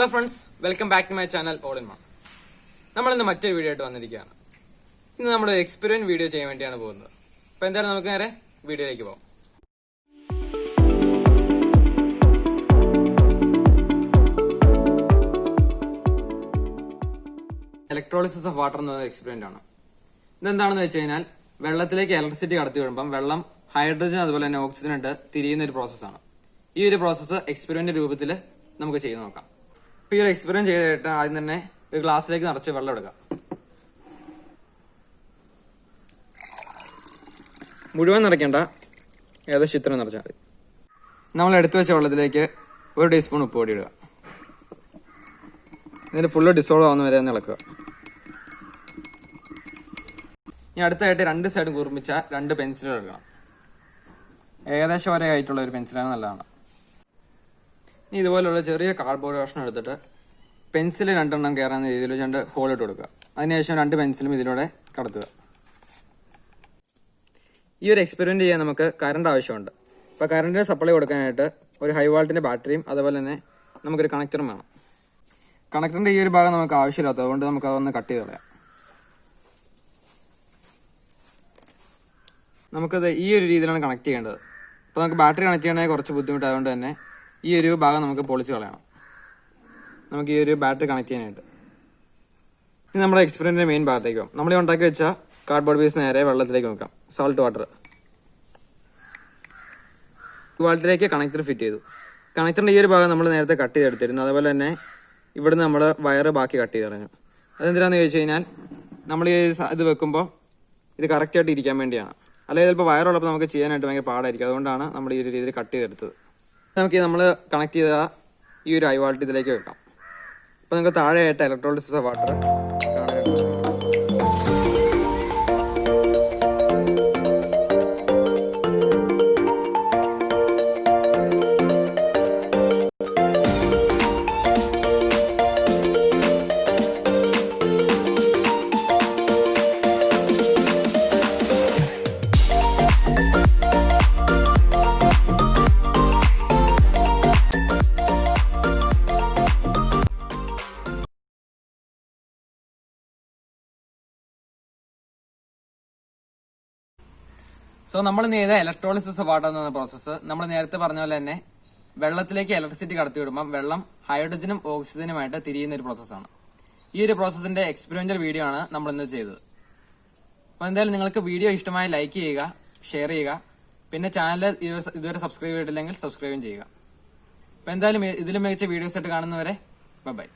Hello friends, welcome back to my channel all in one. നമ്മളിന്ന് മറ്റൊരു video ആയിട്ട് വന്നിരിക്കുകയാണ്. ഇന്ന് നമ്മൾ എക്സ്പെരിമെന്റ് വീഡിയോ ചെയ്യാൻ വേണ്ടിയാണ് പോകുന്നത്. അപ്പോൾ എന്തായാലും നമുക്ക് നേരെ വീഡിയോയിലേക്ക് പോകാം. ഇലക്ട്രോളിസിസ് ഓഫ് വാട്ടർ എന്ന എക്സ്പെരിമെന്റ് ആണ്. ഇതെന്താണെന്ന് വെച്ച് കഴിഞ്ഞാൽ വെള്ളത്തിലേക്ക് ഇലക്ട്രിസിറ്റി കടത്തി വിടുമ്പം വെള്ളം ഹൈഡ്രജൻ അതുപോലെ തന്നെ ഓക്സിജൻ ഇട്ട് തിരിയുന്ന ഒരു പ്രോസസ്സാണ്. ഈ ഒരു പ്രോസസ്സ് എക്സ്പെരിമെന്റ് രൂപത്തിൽ നമുക്ക് ചെയ്ത് നോക്കാം. ഈ ഒരു എക്സ്പെരിമെന്റ് ചെയ്തിട്ട് ആദ്യം തന്നെ ഒരു ഗ്ലാസ്സിലേക്ക് നിറച്ച് വെള്ളം എടുക്കാം. മുഴുവൻ നിറയ്ക്കേണ്ട, ഏകദേശം ഇത്ര നിറച്ചാൽ മതി. നമ്മൾ എടുത്തു വെച്ച വെള്ളത്തിലേക്ക് 1 ടീസ്പൂൺ ഉപ്പ് പൊടി ഇടുക. ഇതിന് ഫുള്ള് ഡിസോൾവ് ആവുന്ന വരെ ഒന്ന് ഇളക്കുക. ഇനി അടുത്തായിട്ട് 2 സൈഡും കുർമിച്ച 2 പെൻസിലുകൾ എടുക്കണം. ഏകദേശം ഒരേ ആയിട്ടുള്ള ഒരു പെൻസിലാണ് നല്ലതാണ്. ഇനി ഇതുപോലുള്ള ചെറിയ കാർഡ്ബോർഡ് കഷ്ണം എടുത്തിട്ട് പെൻസിൽ 2 എണ്ണം കയറാവുന്ന രീതിയിൽ 2 ഹോൾ ഇട്ട് കൊടുക്കുക. അതിനുശേഷം 2 പെൻസിലും ഇതിലൂടെ കടത്തുക. ഈ ഒരു എക്സ്പെരിമെന്റ് ചെയ്യാൻ നമുക്ക് കറണ്ട് ആവശ്യമുണ്ട്. അപ്പോൾ കറണ്ടിന് സപ്ലൈ കൊടുക്കാനായിട്ട് ഒരു ഹൈ വോൾട്ടിന്റെ ബാറ്ററിയും അതുപോലെ തന്നെ നമുക്കൊരു കണക്ടറും വേണം. കണക്ടറിന്റെ ഈ ഒരു ഭാഗം നമുക്ക് ആവശ്യമില്ലാത്തത് കൊണ്ട് നമുക്ക് അതൊന്ന് കട്ട് ചെയ്ത് കളയാം. നമുക്കത് ഈ ഒരു രീതിയിലാണ് കണക്ട് ചെയ്യേണ്ടത്. അപ്പോൾ നമുക്ക് ബാറ്ററി കണക്ട് ചെയ്യണമെങ്കിൽ കുറച്ച് ബുദ്ധിമുട്ടായതുകൊണ്ട് തന്നെ ഈ ഒരു ഭാഗം നമുക്ക് പൊളിച്ച് കളയണം. നമുക്ക് ഈ ഒരു ബാറ്ററി കണക്ട് ചെയ്യാനായിട്ട് ഇനി നമ്മുടെ എക്സ്പെരിമെന്റിന്റെ മെയിൻ ഭാഗത്തേക്ക് പോകും. നമ്മൾ ഉണ്ടാക്കി വെച്ച കാർഡ്ബോർഡ് പീസ് നേരെ വെള്ളത്തിലേക്ക് നോക്കാം. സാൾട്ട് വാട്ടർ വെള്ളത്തിലേക്ക് കണക്ടർ ഫിറ്റ് ചെയ്തു. കണക്ടറിന്റെ ഈ ഒരു ഭാഗം നമ്മൾ നേരത്തെ കട്ട് ചെയ്തെടുത്തിരുന്നു. അതുപോലെ തന്നെ ഇവിടുന്ന് നമ്മൾ വയറ് ബാക്കി കട്ട് ചെയ്ത് കളഞ്ഞു. അതെന്തിനാന്ന് ചോദിച്ചു കഴിഞ്ഞാൽ നമ്മൾ ഈ ഇത് വെക്കുമ്പോൾ ഇത് കറക്റ്റായിട്ട് ഇരിക്കാൻ വേണ്ടിയാണ്. അല്ലെങ്കിൽ ചിലപ്പോൾ വയറുള്ളപ്പോൾ നമുക്ക് ചെയ്യാനായിട്ട് ഭയങ്കര പാടായിരിക്കും. അതുകൊണ്ടാണ് നമ്മൾ ഈ ഒരു രീതിയിൽ കട്ട് ചെയ്തെടുത്തത്. നമുക്ക് നമ്മൾ കണക്ട് ചെയ്ത ഈ ഒരു ഹൈ വോൾട്ട് ഇതിലേക്ക് വെക്കാം. അപ്പോൾ നിങ്ങൾക്ക് താഴെയായിട്ട് ഇലക്ട്രോളിസിസ് ഓഫ് വാട്ടർ കാണാനായിട്ട് സാധിക്കും. സോ നമ്മൾ ചെയ്ത ഇലക്ട്രോളിസിസ് ഓഫ് വാട്ടർ എന്ന പ്രോസസ്സ് നമ്മൾ നേരത്തെ പറഞ്ഞ പോലെ തന്നെ വെള്ളത്തിലേക്ക് ഇലക്ട്രിസിറ്റി കടത്തി വിടുമ്പോൾ വെള്ളം ഹൈഡ്രജനും ഓക്സിജനുമായിട്ട് തിരിയുന്ന ഒരു പ്രോസസ്സാണ്. ഈ ഒരു പ്രോസസ്സിന്റെ എക്സ്പെരിമെന്റൽ വീഡിയോ ആണ് നമ്മൾ ഇന്ന് ചെയ്തത്. അപ്പോൾ എന്തായാലും നിങ്ങൾക്ക് വീഡിയോ ഇഷ്ടമായി ലൈക്ക് ചെയ്യുക, ഷെയർ ചെയ്യുക, പിന്നെ ചാനൽ ഇതുവരെ സബ്സ്ക്രൈബ് ചെയ്തിട്ടില്ലെങ്കിൽ സബ്സ്ക്രൈബും ചെയ്യുക. അപ്പോൾ എന്തായാലും ഇതിലും മികച്ച വീഡിയോസ് ആയിട്ട് കാണുന്നവരെ ബൈ.